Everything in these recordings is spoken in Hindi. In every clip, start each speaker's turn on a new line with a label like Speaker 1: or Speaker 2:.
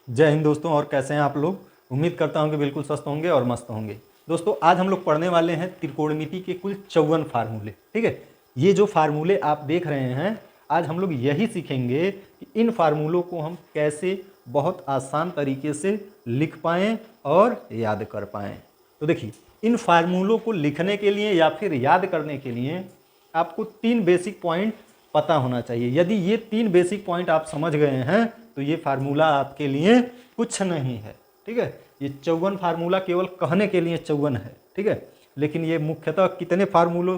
Speaker 1: जय हिंद दोस्तों। और कैसे हैं आप लोग? उम्मीद करता हूं कि बिल्कुल स्वस्थ होंगे और मस्त होंगे। दोस्तों आज हम लोग पढ़ने वाले हैं त्रिकोणमिति के कुल 54 फार्मूले। ठीक है, ये जो फार्मूले आप देख रहे हैं आज हम लोग यही सीखेंगे कि इन फार्मूलों को हम कैसे बहुत आसान तरीके से लिख पाएँ और याद कर पाएँ। तो देखिए, इन फार्मूलों को लिखने के लिए या फिर याद करने के लिए आपको 3 बेसिक पॉइंट पता होना चाहिए। यदि ये 3 बेसिक पॉइंट आप समझ गए हैं तो ये फार्मूला आपके लिए कुछ नहीं है। ठीक है, ये 54 फार्मूला केवल कहने के लिए 54 है। ठीक है, लेकिन ये मुख्यतः कितने फार्मूलों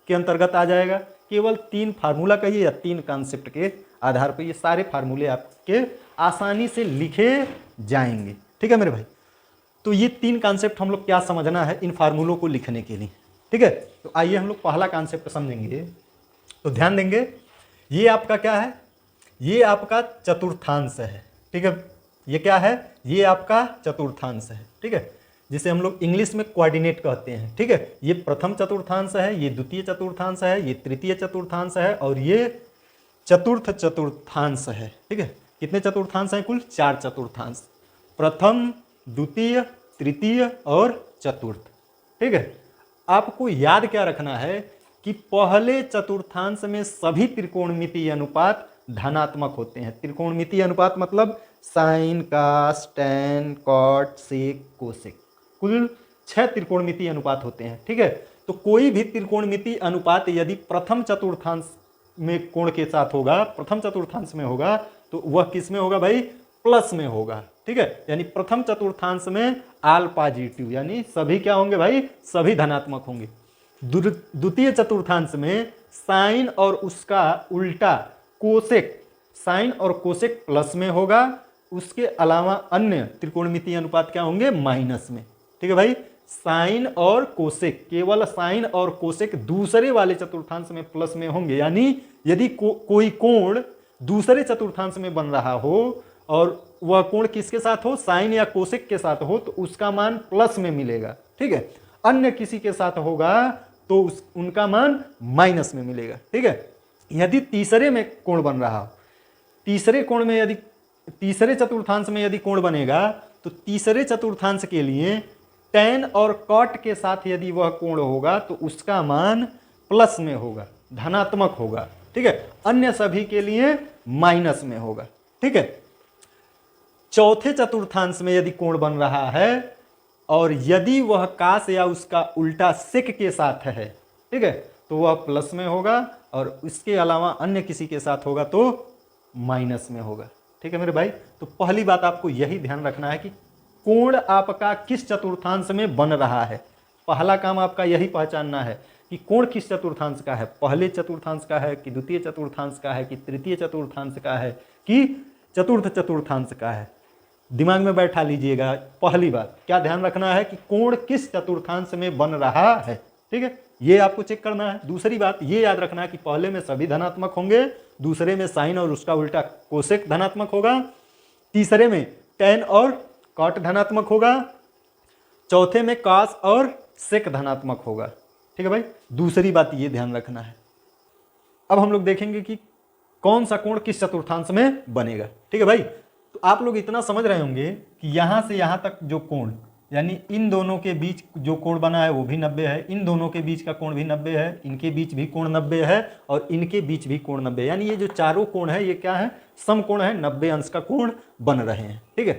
Speaker 1: के अंतर्गत आ जाएगा? केवल 3 फार्मूला कहिए या 3 कॉन्सेप्ट के आधार पर ये सारे फार्मूले आपके आसानी से लिखे जाएंगे। ठीक है मेरे भाई, तो ये 3 कॉन्सेप्ट हम लोग क्या समझना है इन फार्मूलों को लिखने के लिए। ठीक है, तो आइए हम लोग पहला कॉन्सेप्ट समझेंगे। तो ध्यान देंगे, ये आपका क्या है? ये आपका चतुर्थांश है। ठीक है, ये क्या है? ये आपका चतुर्थांश है। ठीक है, जिसे हम लोग इंग्लिश में कोऑर्डिनेट कहते हैं। ठीक है, ये प्रथम चतुर्थांश है, ये द्वितीय चतुर्थांश है, ये तृतीय चतुर्थांश है और ये चतुर्थ चतुर्थांश है। ठीक है, कितने चतुर्थांश हैं? कुल 4 चतुर्थांश, प्रथम, द्वितीय, तृतीय और चतुर्थ। ठीक है, आपको याद क्या रखना है कि पहले चतुर्थांश में सभी त्रिकोणमितीय अनुपात धनात्मक होते हैं। त्रिकोणमितीय अनुपात मतलब साइन, कास, टैन, कॉट, सेक, कोसेक, कुल 6 त्रिकोणमितीय अनुपात होते हैं। ठीक है, तो कोई भी त्रिकोणमितीय अनुपात यदि प्रथम चतुर्थांश में कोण के साथ होगा, प्रथम चतुर्थांश में होगा, तो वह किस में होगा भाई? प्लस में होगा। ठीक है, यानी प्रथम चतुर्थांश में आल पॉजिटिव, यानी सभी क्या होंगे भाई? सभी धनात्मक होंगे। द्वितीय चतुर्थांश में साइन और उसका उल्टा कोसेक, साइन और कोसेक प्लस में होगा। उसके अलावा अन्य त्रिकोणमितीय अनुपात क्या होंगे? माइनस में। ठीक है भाई, साइन और कोसेक, केवल साइन और कोसेक दूसरे वाले चतुर्थांश में प्लस में होंगे। यानी यदि कोई कोण दूसरे चतुर्थांश में बन रहा हो और वह कोण किसके साथ हो? साइन या कोसेक के साथ हो, तो उसका मान प्लस में मिलेगा। ठीक है, अन्य किसी के साथ होगा तो उनका मान माइनस में मिलेगा। ठीक है, यदि तीसरे में कोण बन रहा हो, तीसरे कोण में यदि तीसरे चतुर्थांश में यदि कोण बनेगा तो तीसरे चतुर्थांश के लिए टैन और कॉट के साथ यदि वह कोण होगा तो उसका मान प्लस में होगा, धनात्मक होगा। ठीक है, अन्य सभी के लिए माइनस में होगा। ठीक है, चौथे चतुर्थांश में यदि कोण बन रहा है और यदि वह कास या उसका उल्टा सेक के साथ है, ठीक है, तो वह प्लस में होगा और इसके अलावा अन्य किसी के साथ होगा तो माइनस में होगा। ठीक है मेरे भाई, तो पहली बात आपको यही ध्यान रखना है कि कोण आपका किस चतुर्थांश में बन रहा है। पहला काम आपका यही पहचानना है कि कोण किस चतुर्थांश का है, पहले चतुर्थांश का है कि द्वितीय चतुर्थांश का है कि तृतीय चतुर्थांश का है कि चतुर्थ चतुर्थांश का है। दिमाग में बैठा लीजिएगा। पहली बात क्या ध्यान रखना है कि कोण किस चतुर्थांश में बन रहा है। ठीक है, ये आपको चेक करना है। दूसरी बात ये याद रखना है कि पहले में सभी धनात्मक होंगे, दूसरे में साइन और उसका उल्टा कोसेक धनात्मक होगा, तीसरे में टैन और कॉट धनात्मक होगा, चौथे में कास और सेक धनात्मक होगा। ठीक है भाई, दूसरी बात ये ध्यान रखना है। अब हम लोग देखेंगे कि कौन सा कोण किस चतुर्थांश में बनेगा। ठीक है भाई, तो आप लोग इतना समझ रहे होंगे कि यहां से यहां तक जो कोण, यानी इन दोनों के बीच जो कोण बना है वो भी 90 है, इन दोनों के बीच का कोण भी 90 है, इनके बीच भी कोण 90 है और इनके बीच भी कोण 90 है। यानी ये जो चारों कोण है ये क्या है? समकोण है, 90 अंश का कोण बन रहे हैं। ठीक है,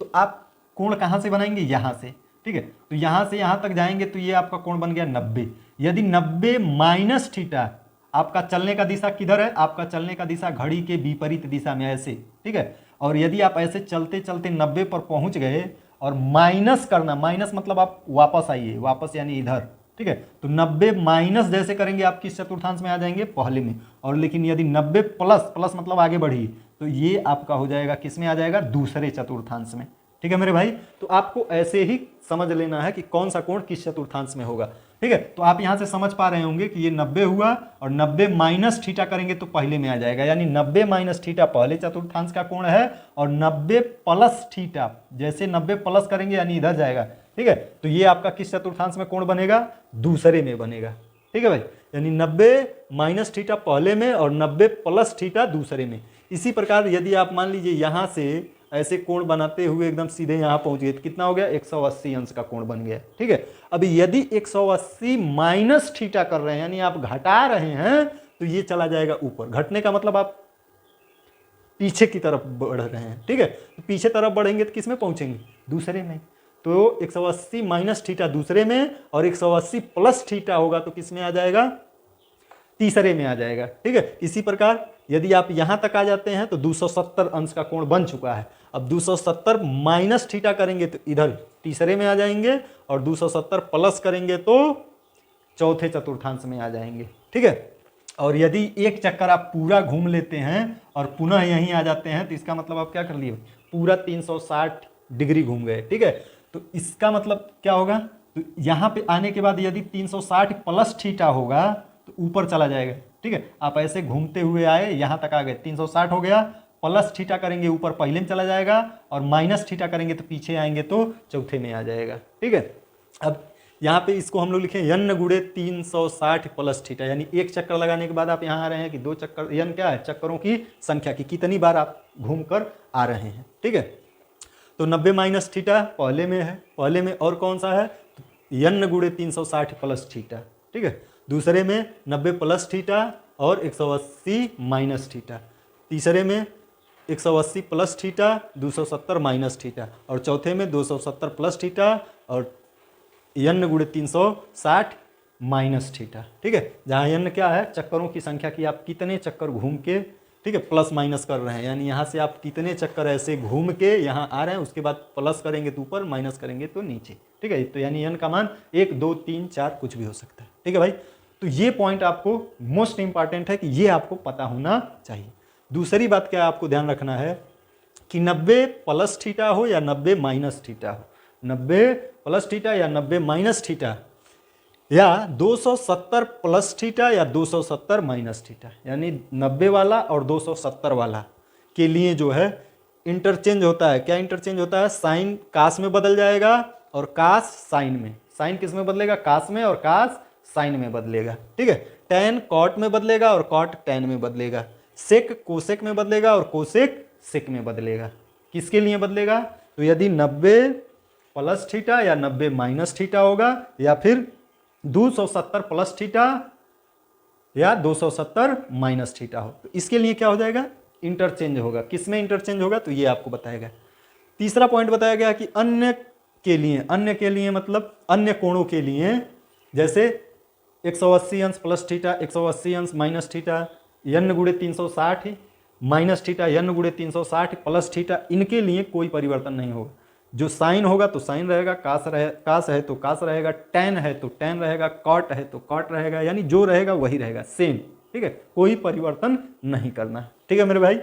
Speaker 1: तो आप कोण कहां से बनाएंगे? यहां से। ठीक है, तो यहां से यहां तक जाएंगे तो ये आपका कोण बन गया 90। यदि 90 माइनस थीटा, आपका चलने का दिशा किधर है? आपका चलने का दिशा घड़ी के विपरीत दिशा में, ऐसे। ठीक है, और यदि आप ऐसे चलते चलते 90 पर पहुंच गए और माइनस करना, माइनस मतलब आप वापस आइए, वापस यानी इधर। ठीक है, तो 90 माइनस जैसे करेंगे आप किस चतुर्थांश में आ जाएंगे? पहले में। और लेकिन यदि 90 प्लस, प्लस मतलब आगे बढ़िए, तो ये आपका हो जाएगा किस में आ जाएगा? दूसरे चतुर्थांश में। ठीक है मेरे भाई, तो आपको ऐसे ही समझ लेना है कि कौन सा कोण किस चतुर्थांश में होगा। ठीक है, तो आप यहां से समझ पा रहे होंगे कि ये 90 हुआ और 90 माइनस थीटा करेंगे तो पहले में आ जाएगा, यानी 90 माइनस थीटा पहले चतुर्थांश का कोण है और 90 प्लस थीटा, जैसे 90 प्लस करेंगे यानी इधर जाएगा। ठीक है, तो ये आपका किस चतुर्थांश में कोण बनेगा? दूसरे में बनेगा। ठीक है भाई, यानी 90 माइनस थीटा पहले में और 90 प्लस थीटा दूसरे में। इसी प्रकार यदि आप मान लीजिए यहाँ से ऐसे कोण बनाते हुए एकदम सीधे यहाँ पहुंच गए, तो कितना हो गया 180 अंश का कोण बन गया। ठीक है, अब यदि 180 माइनस थीटा कर रहे हैं यानी आप घटा रहे हैं तो ये चला जाएगा ऊपर। घटने का मतलब आप पीछे की तरफ बढ़ रहे हैं। ठीक है, तो पीछे तरफ बढ़ेंगे तो किस में पहुंचेंगे, दूसरे में। तो 180 माइनस थीटा दूसरे में और 180 प्लस थीटा होगा तो किस में आ जाएगा, तीसरे में आ जाएगा। ठीक है, इसी प्रकार यदि आप यहां तक आ जाते हैं तो 270 अंश का कोण बन चुका है। अब 270 माइनस थीटा करेंगे तो इधर तीसरे में आ जाएंगे और 270 प्लस करेंगे तो चौथे चतुर्थांश में आ जाएंगे। ठीक है, और यदि एक चक्कर आप पूरा घूम लेते हैं और पुनः यहीं आ जाते हैं तो इसका मतलब आप क्या कर लिए, पूरा 360 डिग्री घूम गए। ठीक है, तो इसका मतलब क्या होगा, तो यहाँ पे आने के बाद यदि 360 प्लस थीटा होगा तो ऊपर चला जाएगा। ठीक है, आप ऐसे घूमते हुए आए यहाँ तक आ गए, 360 हो गया, प्लस थीटा करेंगे ऊपर पहले में चला जाएगा और माइनस थीटा करेंगे तो पीछे आएंगे तो चौथे में आ जाएगा। ठीक है, अब यहाँ पे इसको हम लोग लिखें n गुणे 360 प्लस थीटा, यानी एक चक्कर लगाने के बाद आप यहाँ आ रहे हैं कि दो चक्कर, n क्या है, चक्करों की संख्या की कितनी बार आप घूम कर आ रहे हैं। ठीक है, तो 90 माइनस थीटा पहले में है, पहले में और कौन सा है, तो n गुणे 360 प्लस थीटा। ठीक है, दूसरे में 90 प्लस थीटा और 180 माइनस थीटा, तीसरे में 180 प्लस थीटा 270 माइनस थीटा और चौथे में 270 प्लस थीटा और n गुणे 360 माइनस थीटा। ठीक है, जहाँ n क्या है, चक्करों की संख्या की आप कितने चक्कर घूम के, ठीक है, प्लस माइनस कर रहे हैं, यानी यहाँ से आप कितने चक्कर ऐसे घूम के यहाँ आ रहे हैं, उसके बाद प्लस करेंगे तो ऊपर, माइनस करेंगे तो नीचे। ठीक है, तो यानी n का मान 1 2 3 4 कुछ भी हो सकता है। ठीक है भाई, तो ये पॉइंट आपको मोस्ट इंपॉर्टेंट है कि ये आपको पता होना चाहिए। दूसरी बात क्या आपको ध्यान रखना है कि 90 प्लस थीटा हो या 90 माइनस थीटा हो, 90 प्लस थीटा या 90 माइनस थीटा या 270 प्लस थीटा या 270 माइनस थीटा, यानी 90 वाला और 270 वाला के लिए जो है इंटरचेंज होता है। क्या इंटरचेंज होता है, साइन कास में बदल जाएगा और कास साइन में। साइन किस में बदलेगा, कास में, और कास साइन में बदलेगा। ठीक है, टैन कॉट में बदलेगा और कॉट टैन में बदलेगा, सेक कोसेक में बदलेगा और कोसेक सेक में बदलेगा। किसके लिए बदलेगा, तो यदि 90 प्लस थीटा या 90 माइनस थीटा होगा या फिर 270 प्लस थीटा या 270 माइनस थीटा हो, तो इसके लिए क्या हो जाएगा, इंटरचेंज होगा। किसमें इंटरचेंज होगा, तो ये आपको बताएगा। तीसरा पॉइंट बताया गया कि अन्य के लिए मतलब अन्य कोणों के लिए, जैसे 180 अंश प्लस थीटा, 180 अंश माइनस थीटा, n गुणे 360 माइनस थीटा, n गुणे 360 प्लस थीटा, इनके लिए कोई परिवर्तन नहीं होगा। जो साइन होगा तो साइन रहेगा, कास है तो कास रहेगा, टैन है तो टैन रहेगा, कॉट है तो कॉट रहेगा, यानी जो रहेगा वही रहेगा, सेम। ठीक है, कोई परिवर्तन नहीं करना। ठीक है मेरे भाई,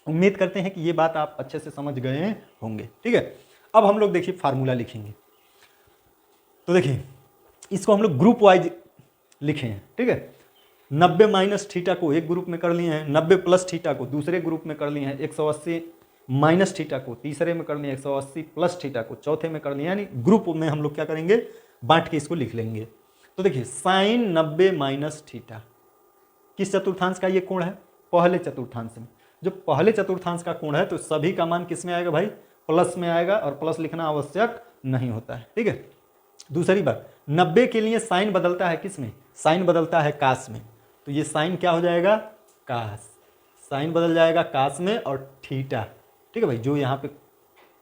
Speaker 1: उम्मीद करते हैं कि ये बात आप अच्छे से समझ गए होंगे। ठीक है, अब हम लोग देखिए फार्मूला लिखेंगे। तो देखिए इसको हम लोग ग्रुप वाइज लिखे हैं। ठीक है, 90 माइनस थीटा को एक ग्रुप में कर लिए हैं, 90 प्लस थीटा को दूसरे ग्रुप में कर लिए हैं, 180 माइनस थीटा को तीसरे में कर लिए, 180 प्लस थीटा को चौथे में कर लिए, यानी ग्रुप में हम लोग क्या करेंगे, बांट के इसको लिख लेंगे। तो देखिए साइन 90 माइनस थीटा किस चतुर्थांश का ये कोण है, पहले चतुर्थांश में। जो पहले चतुर्थांश का कोण है तो सभी का मान किस में आएगा भाई, प्लस में आएगा, और प्लस लिखना आवश्यक नहीं होता है। ठीक है, दूसरी बात 90 के लिए साइन बदलता है किस में, साइन बदलता है कास में, तो ये साइन क्या हो जाएगा, कास, साइन बदल जाएगा कास में और थीटा। ठीक है भाई, जो यहाँ पे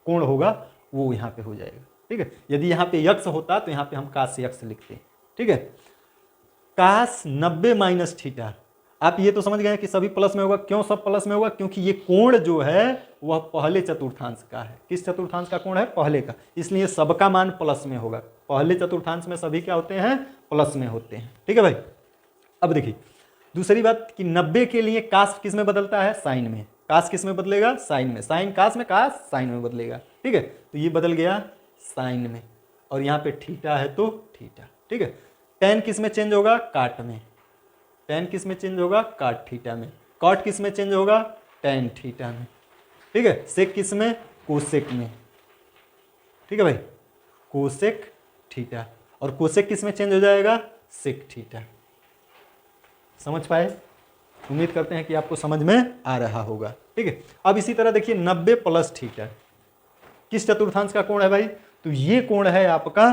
Speaker 1: कोण होगा वो यहाँ पे हो जाएगा। ठीक है, यदि यहाँ पे यक्स होता तो यहाँ पे हम कास यक्स लिखते हैं। ठीक है, कास 90 माइनस थीटा, आप ये तो समझ गए कि सभी प्लस में होगा। क्यों सब प्लस में होगा, क्योंकि ये कोण जो है वह पहले चतुर्थांश का है। किस चतुर्थांश का कोण है, पहले का, इसलिए सबका मान प्लस में होगा। पहले चतुर्थांश में सभी क्या होते हैं, प्लस में होते हैं। ठीक है भाई, अब देखिए दूसरी बात कि 90 के लिए कास किस में बदलता है, साइन में। कास किस में बदलेगा, साइन में। साइन कास में, कास साइन में बदलेगा। ठीक है, तो ये बदल गया साइन में, और यहाँ पे थीटा है तो थीटा। ठीक है, टैन किस में चेंज होगा, काट में। टैन किस में चेंज होगा, काट थीटा में। कॉट किस में चेंज होगा, टैन थीटा में। ठीक है, सेक किस में, कोसेक में। ठीक है भाई, कोसेक थीटा, और कोसेक किस में चेंज हो जाएगा, सेक थीटा। समझ पाए, उम्मीद करते हैं कि आपको समझ में आ रहा होगा। ठीक है। अब इसी तरह देखिए 90 प्लस थीटा किस चतुर्थांश का कोण है भाई? तो ये कोण है आपका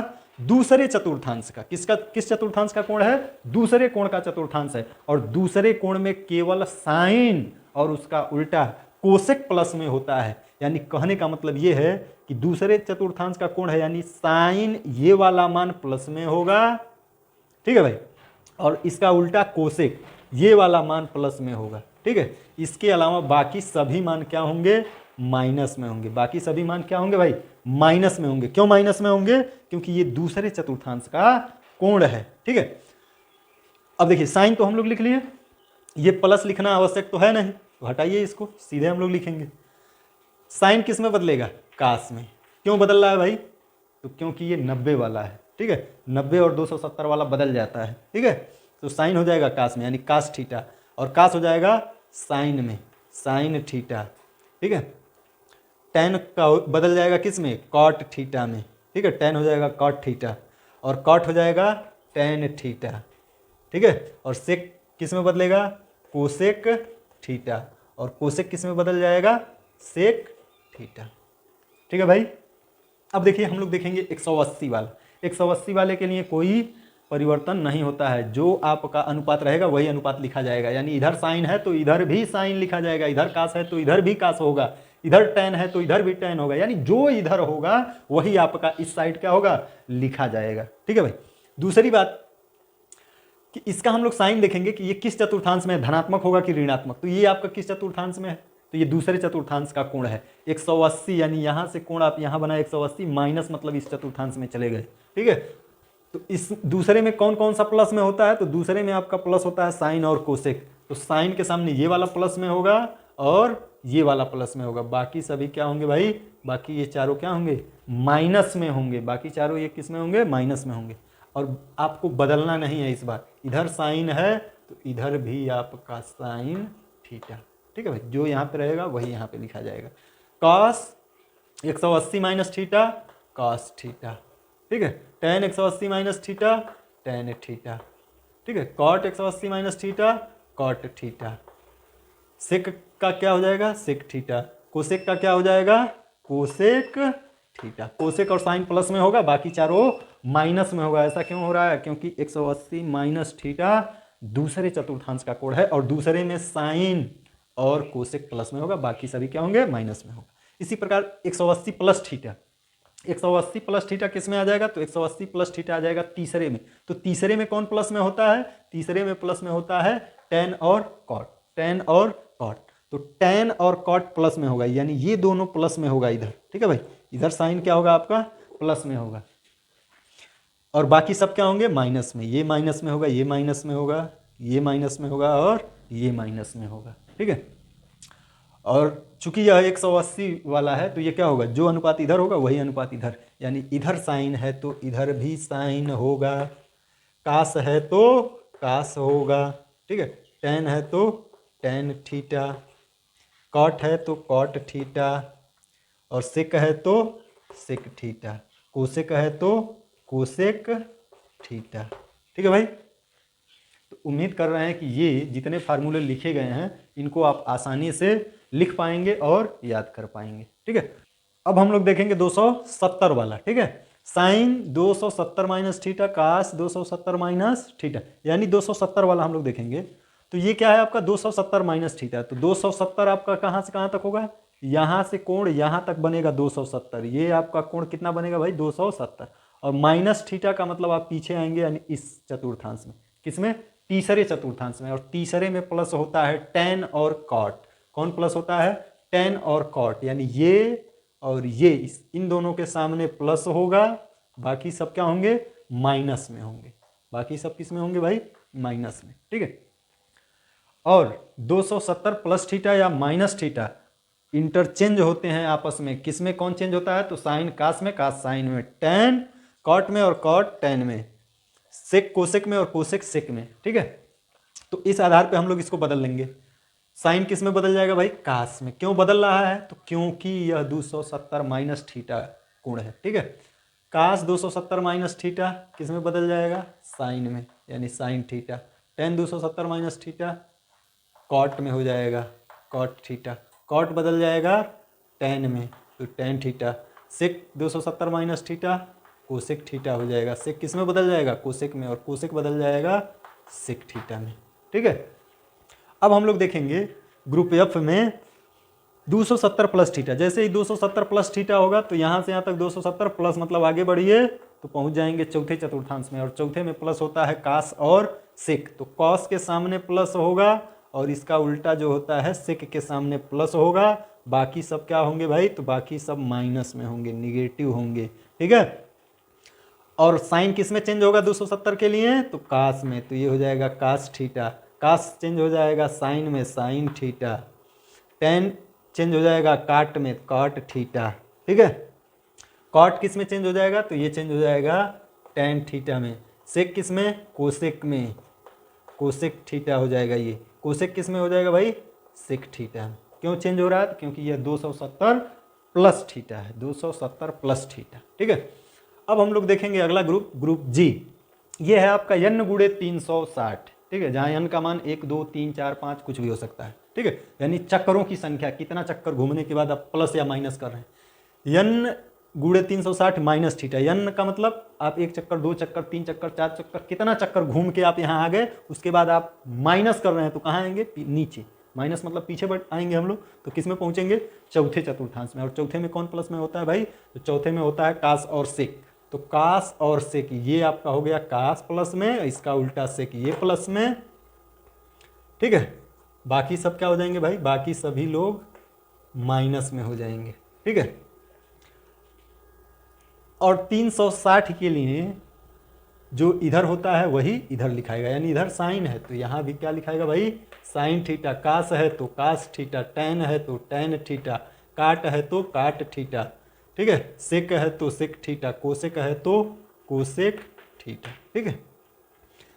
Speaker 1: दूसरे चतुर्थांश का। किस चतुर्थांश का कोण है? दूसरे कोण का चतुर्थांश है। और दूसरे कोण में केवल साइन और उसका उल्टा कोसेक प्लस में होता है। यानी कहने का मतलब ये है कि दूसरे चतुर्थांश का कोण है यानी साइन ये वाला मान प्लस में होगा, ठीक है भाई, और इसका उल्टा कोसेक ये वाला मान प्लस में होगा, ठीक है। इसके अलावा बाकी सभी मान क्या होंगे? माइनस में होंगे। बाकी सभी मान क्या होंगे भाई? माइनस में होंगे। क्यों माइनस में होंगे? क्योंकि ये दूसरे चतुर्थांश का कोण है, ठीक है। अब देखिए साइन तो हम लोग लिख लिए, ये प्लस लिखना आवश्यक तो है नहीं, तो हटाइए इसको, सीधे हम लोग लिखेंगे। साइन किस में बदलेगा? कास में। क्यों बदल रहा है भाई? तो क्योंकि ये 90 वाला है, ठीक है। 90 और 270 वाला बदल जाता है, ठीक है। तो साइन हो जाएगा कास में यानी कास थीटा, और कास हो जाएगा साइन में, साइन थीटा, ठीक है। टेन का बदल जाएगा किस में? कॉट थीटा में, ठीक है। टेन हो जाएगा कॉट थीटा, और कॉट हो जाएगा टेन थीटा, ठीक है। और सेक किस में बदलेगा? कोसेक थीटा, और कोसेक किस में बदल जाएगा? सेक थीटा, ठीक है भाई। अब देखिए हम लोग देखेंगे 180 वाला। 180 वाले के लिए कोई परिवर्तन नहीं होता है, जो आपका अनुपात रहेगा वही अनुपात लिखा जाएगा। यानी इधर साइन है तो इधर भी साइन लिखा जाएगा, इधर कास है तो इधर भी कास होगा, इधर टेन है तो इधर भी टेन होगा। यानी जो इधर होगा वही आपका इस साइड क्या होगा? लिखा जाएगा, ठीक है भाई। दूसरी बात कि इसका हम लोग साइन देखेंगे कि ये किस चतुर्थांश में है, धनात्मक होगा कि ऋणात्मक। तो ये आपका किस चतुर्थांश में है? तो ये दूसरे चतुर्थांश का कोण है 180, यानी यहाँ से कोण आप यहाँ बना 180 माइनस, मतलब इस चतुर्थांश में चले गए, ठीक है। तो इस दूसरे में कौन कौन सा प्लस में होता है? तो दूसरे में आपका प्लस होता है साइन और कोसेक। तो साइन के सामने ये वाला प्लस में होगा और ये वाला प्लस में होगा। बाकी सभी क्या होंगे भाई? बाकी ये चारों क्या होंगे? माइनस में होंगे। बाकी चारों ये किस में होंगे? माइनस में होंगे। और आपको बदलना नहीं है इस बार, इधर साइन है तो इधर भी आपका साइन थीटा, ठीक है भाई। जो यहाँ पे रहेगा वही यहाँ पे लिखा जाएगा। Cos 180 minus theta, cos theta, ठीक है। Tan 180 minus theta, tan theta, ठीक है। Cot 180 minus theta, cot theta. Sec का क्या हो जाएगा? Sec theta. कोसेक का क्या हो जाएगा? Cosec theta. कोसेक और साइन प्लस में होगा, बाकी चारों माइनस में होगा। ऐसा क्यों हो रहा है? क्योंकि 180 माइनस थीटा दूसरे चतुर्थांश का कोण है, और दूसरे में साइन और कोसेक प्लस में होगा, बाकी सभी क्या होंगे? माइनस में होगा। इसी प्रकार 180 प्लस थीटा, 180 प्लस थीटा किस में आ जाएगा? तो 180 प्लस थीटा आ जाएगा तीसरे में। तो तीसरे में कौन प्लस में होता है? तीसरे में प्लस में होता है टेन और कॉट, टेन और कॉट। तो टेन और कॉट प्लस में होगा, यानी ये दोनों प्लस में होगा इधर, ठीक है भाई। इधर साइन क्या होगा आपका? प्लस में होगा, और बाकी सब क्या होंगे? माइनस में। ये माइनस में होगा, ये माइनस में होगा, ये माइनस में होगा, और ये माइनस में होगा, ठीक है। और चूंकि यह 180 वाला है तो ये क्या होगा? जो अनुपात इधर होगा वही अनुपात इधर, यानी इधर साइन है तो इधर भी साइन होगा, कास है तो कास होगा, ठीक है। टेन है तो टेन थीटा, कॉट है तो कॉट थीटा, और सेक है तो सेक थीटा, कोसेक है तो कोसेक थीटा, ठीक है भाई। तो उम्मीद कर रहे हैं कि ये जितने फार्मूले लिखे गए हैं इनको आप आसानी से लिख पाएंगे और याद कर पाएंगे, ठीक है। अब हम लोग देखेंगे 270 वाला, ठीक है। साइन 270 माइनस थीटा, कास 270 माइनस थीटा, यानी 270 वाला हम लोग देखेंगे। तो ये क्या है आपका? 270 माइनस थीटा। तो 270 आपका कहाँ से कहाँ तक होगा? यहाँ से कोण यहाँ तक बनेगा 270। ये आपका कोण कितना बनेगा भाई? 270। और माइनस थीटा का मतलब आप पीछे आएंगे, यानी इस चतुर्थांश में। किसमें? तीसरे चतुर्थांश में। और तीसरे में प्लस होता है टेन और कॉट। कौन प्लस होता है? टेन और कॉट, यानी ये और ये इन दोनों के सामने प्लस होगा, बाकी सब क्या होंगे? माइनस में होंगे। बाकी सब किस में होंगे भाई? माइनस में, ठीक है। और 270 प्लस थीटा या माइनस थीटा इंटरचेंज होते हैं आपस में। किस में कौन चेंज होता है? तो साइन कास में, कास साइन में, टेन कॉट में और कॉट टेन में, सेक कोसेक में और कोसेक सेक में, ठीक है। तो इस आधार पे हम लोग इसको बदल लेंगे। साइन किस में बदल जाएगा भाई? कास में। क्यों बदल रहा है? तो क्योंकि यह 270 माइनस थीटा कोण है, ठीक है। कास 270 माइनस थीटा किस में बदल जाएगा? साइन में, यानी sine theta. Tan 270 minus theta cot में हो जाएगा, कॉट थीटा, कॉट बदल जाएगा टेन में, तो टेन थीटा। सेक 270 माइनस थीटा कोसेक थीटा हो जाएगा। सेक किस में बदल जाएगा? कोसेक में, और कोसेक बदल जाएगा सेक थीटा में। ठीक है, अब हम लोग देखेंगे ग्रुप एफ में 270 प्लस थीटा। जैसे ही 270 प्लस थीटा होगा तो यहाँ से यहाँ तक 270 प्लस मतलब आगे बढ़िए तो पहुँच जाएंगे चौथे चतुर्थांश में, और चौथे में प्लस होता है कास और सेक। तो कॉस के सामने प्लस होगा और इसका उल्टा जो होता है सेक के सामने प्लस होगा। बाकी सब क्या होंगे भाई? तो बाकी सब माइनस में होंगे, निगेटिव होंगे। ठीक है, और साइन किस में चेंज होगा 270 के लिए? तो कास में, तो ये हो जाएगा कास थीटा। कास चेंज हो जाएगा साइन में, साइन थीटा। टेन चेंज हो जाएगा काट में, काट थीटा। ठीक है, कॉट किस में चेंज हो जाएगा? तो ये चेंज हो जाएगा टेन थीटा में। सेक किस में? कोसेक में, कोसेक थीटा हो जाएगा। ये कोसेक किस में हो जाएगा भाई? Sec theta. क्यों चेंज हो रहा है? क्योंकि ये 270 प्लस थीटा है, 270 प्लस थीटा। ठीक है, अब हम लोग देखेंगे अगला ग्रुप, ग्रुप जी। ये है आपका n गुणे 360। ठीक है, जहाँ n का मान 1 2 3 4 5 कुछ भी हो सकता है। ठीक है, यानी चक्करों की संख्या, कितना चक्कर घूमने के बाद आप प्लस या माइनस कर रहे हैं। n गुणे 360 माइनस थीटा। n का मतलब आप 1 चक्कर 2 चक्कर 3 चक्कर 4 चक्कर, कितना चक्कर घूम के आप यहाँ आ गए, उसके बाद आप माइनस कर रहे हैं तो कहाँ आएंगे? नीचे। माइनस मतलब पीछे बढ़ आएंगे हम लोग, तो किस में पहुँचेंगे? चौथे चतुर्थांश में। और चौथे में कौन प्लस में होता है भाई? तो चौथे में होता है कास और सेक। तो कास और सेक, ये आपका हो गया कास प्लस में, इसका उल्टा सेक ये प्लस में। ठीक है, बाकी सब क्या हो जाएंगे भाई? बाकी सभी लोग माइनस में हो जाएंगे। ठीक है, और 360 के लिए जो इधर होता है वही इधर लिखाएगा, यानी इधर साइन है तो यहाँ भी क्या लिखाएगा भाई? Sine theta. कास है तो कास थीटा, टेन है तो टेन थीटा, काट है तो काट थीटा। ठीक है, सेक है तो सेक थीटा, कोसेक है तो कोसेक थीटा। ठीक है,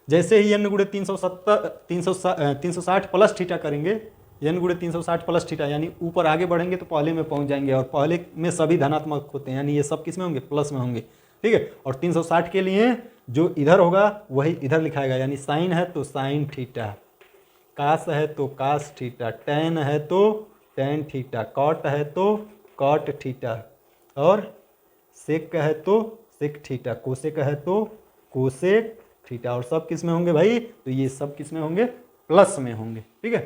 Speaker 1: जैसे ही n गुणे 360 प्लस थीटा करेंगे, n गुणे 360 प्लस थीटा, यानी ऊपर आगे बढ़ेंगे तो पहले में पहुंच जाएंगे, और पहले में सभी धनात्मक होते हैं, यानी ये सब किस में होंगे? प्लस में होंगे। ठीक है, और 360 के लिए जो इधर होगा वही इधर लिखाएगा, यानी साइन है तो साइन थीटा, कास है तो कास थीटा, टेन है तो टेन थीटा, कॉट है तो कॉट थीटा, और सेक है तो सेक थीटा, कोसेक है तो कोसेक थीटा। और सब किस में होंगे भाई? तो ये सब किस में होंगे? प्लस में होंगे। ठीक है,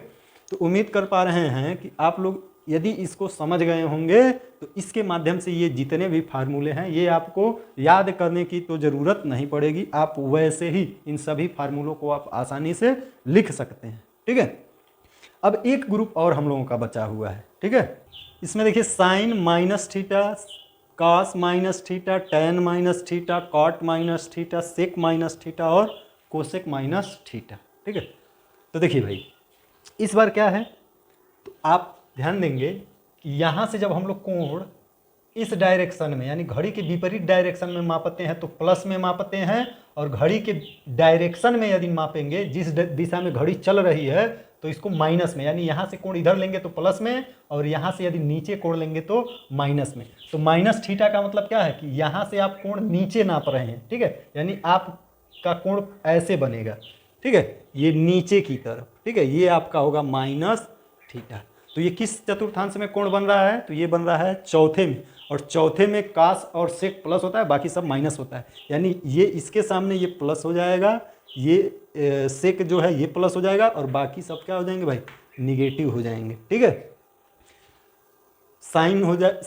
Speaker 1: तो उम्मीद कर पा रहे हैं कि आप लोग यदि इसको समझ गए होंगे तो इसके माध्यम से ये जितने भी फार्मूले हैं ये आपको याद करने की तो ज़रूरत नहीं पड़ेगी, आप वैसे ही इन सभी फार्मूलों को आप आसानी से लिख सकते हैं। ठीक है, अब एक ग्रुप और हम लोगों का बचा हुआ है। ठीक है, इसमें देखिए sine minus theta, cos minus theta, tan minus theta, cot minus theta, sec minus theta और कोसेक माइनस थीटा। ठीक है, तो देखिए भाई इस बार क्या है, तो आप ध्यान देंगे कि यहाँ से जब हम लोग कोण इस डायरेक्शन में यानी घड़ी के विपरीत डायरेक्शन में मापते हैं तो प्लस में मापते हैं, और घड़ी के डायरेक्शन में यदि मापेंगे जिस दिशा में घड़ी चल रही है तो इसको माइनस में, यानी यहाँ से कोण इधर लेंगे तो प्लस में, और यहाँ से यदि नीचे कोण लेंगे तो माइनस में। तो माइनस थीटा का मतलब क्या है कि यहाँ से आप कोण नीचे नाप रहे हैं। ठीक है, यानी आपका कोण ऐसे बनेगा। ठीक है, ये नीचे की तरफ। ठीक है, ये आपका होगा माइनस थीटा। तो ये किस चतुर्थांश में कोण बन रहा है? तो ये बन रहा है चौथे में, और चौथे में कास और सेक प्लस होता है, बाकी सब माइनस होता है, यानी ये इसके सामने ये प्लस हो जाएगा, ये सेक जो है ये प्लस हो जाएगा, और बाकी सब क्या हो जाएंगे भाई? निगेटिव हो जाएंगे। ठीक है, साइन हो जाए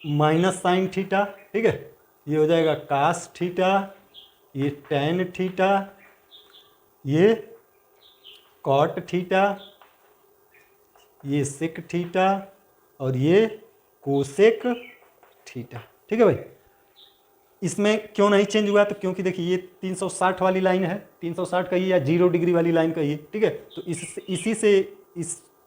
Speaker 1: माइनस साइन थीटा। ठीक है, ये हो जाएगा कास थीटा, ये टेन थीटा, ये कॉट थीटा, ये सेक थीटा, और ये कोसेक थीटा। ठीक है भाई, इसमें क्यों नहीं चेंज हुआ? तो क्योंकि देखिए ये 360 वाली लाइन है, 360 कहिए या 0 डिग्री वाली लाइन कहिए। ठीक है, तो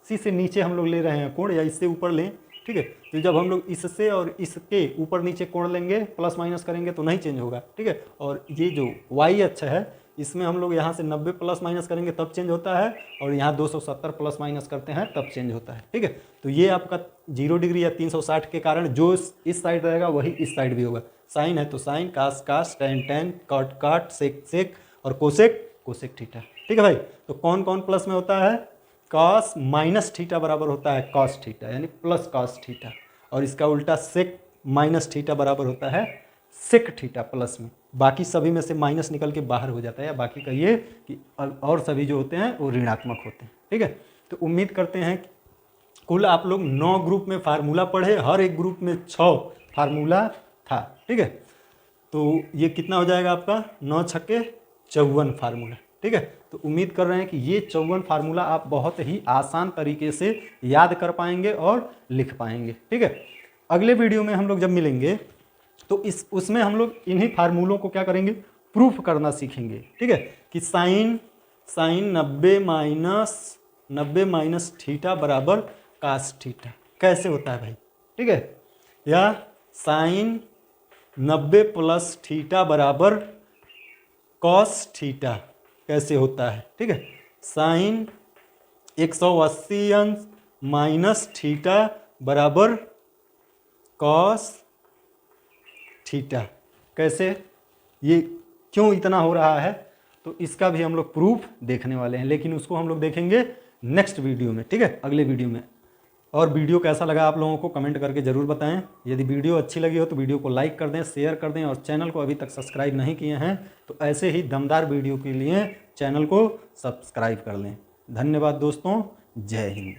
Speaker 1: इसी से नीचे हम लोग ले रहे हैं कोण, या इससे ऊपर लें। ठीक है, तो जब हम लोग इससे और इसके ऊपर नीचे कोण लेंगे प्लस माइनस करेंगे तो नहीं चेंज होगा। ठीक है, और ये जो वाई अक्ष है इसमें हम लोग यहाँ से 90 प्लस माइनस करेंगे तब चेंज होता है, और यहाँ 270 प्लस माइनस करते हैं तब चेंज होता है। ठीक है, तो ये आपका 0 डिग्री या 360 के कारण जो इस साइड रहेगा वही इस साइड भी होगा। साइन है तो साइन, कास कास, टेन टेन, कॉट काट, सेक सेक, और कोसेक कोसेक थीटा। ठीक है भाई, तो कौन कौन प्लस में होता है? कॉस माइनस थीटा बराबर होता है कॉस थीटा, यानी प्लस कॉस थीटा, और इसका उल्टा सेक माइनस थीटा बराबर होता है सेक थीटा प्लस में। बाकी सभी में से माइनस निकल के बाहर हो जाता है, या बाकी कहिए कि और सभी जो होते हैं वो ऋणात्मक होते हैं। ठीक है, तो उम्मीद करते हैं कि कुल आप लोग 9 ग्रुप में फार्मूला पढ़े, हर एक ग्रुप में 6 फार्मूला था। ठीक है, तो ये कितना हो जाएगा आपका 9 छक्के 54 फार्मूला। ठीक है, तो उम्मीद कर रहे हैं कि ये 54 फार्मूला आप बहुत ही आसान तरीके से याद कर पाएंगे और लिख पाएंगे। ठीक है, अगले वीडियो में हम लोग जब मिलेंगे तो उसमें हम लोग इन्हीं फार्मूलों को क्या करेंगे, प्रूफ करना सीखेंगे। ठीक है, कि साइन 90 माइनस थीटा बराबर कास थीटा कैसे होता है भाई। ठीक है, या साइन 90 प्लस थीटा बराबर कॉस थीटा कैसे होता है। ठीक है, साइन 180 अंश माइनस थीटा बराबर कॉस थीटा कैसे, ये क्यों इतना हो रहा है, तो इसका भी हम लोग प्रूफ देखने वाले हैं, लेकिन उसको हम लोग देखेंगे नेक्स्ट वीडियो में। ठीक है, अगले वीडियो में। और वीडियो कैसा लगा आप लोगों को कमेंट करके ज़रूर बताएं। यदि वीडियो अच्छी लगी हो तो वीडियो को लाइक कर दें, शेयर कर दें, और चैनल को अभी तक सब्सक्राइब नहीं किए हैं तो ऐसे ही दमदार वीडियो के लिए चैनल को सब्सक्राइब कर लें। धन्यवाद दोस्तों, जय हिंद।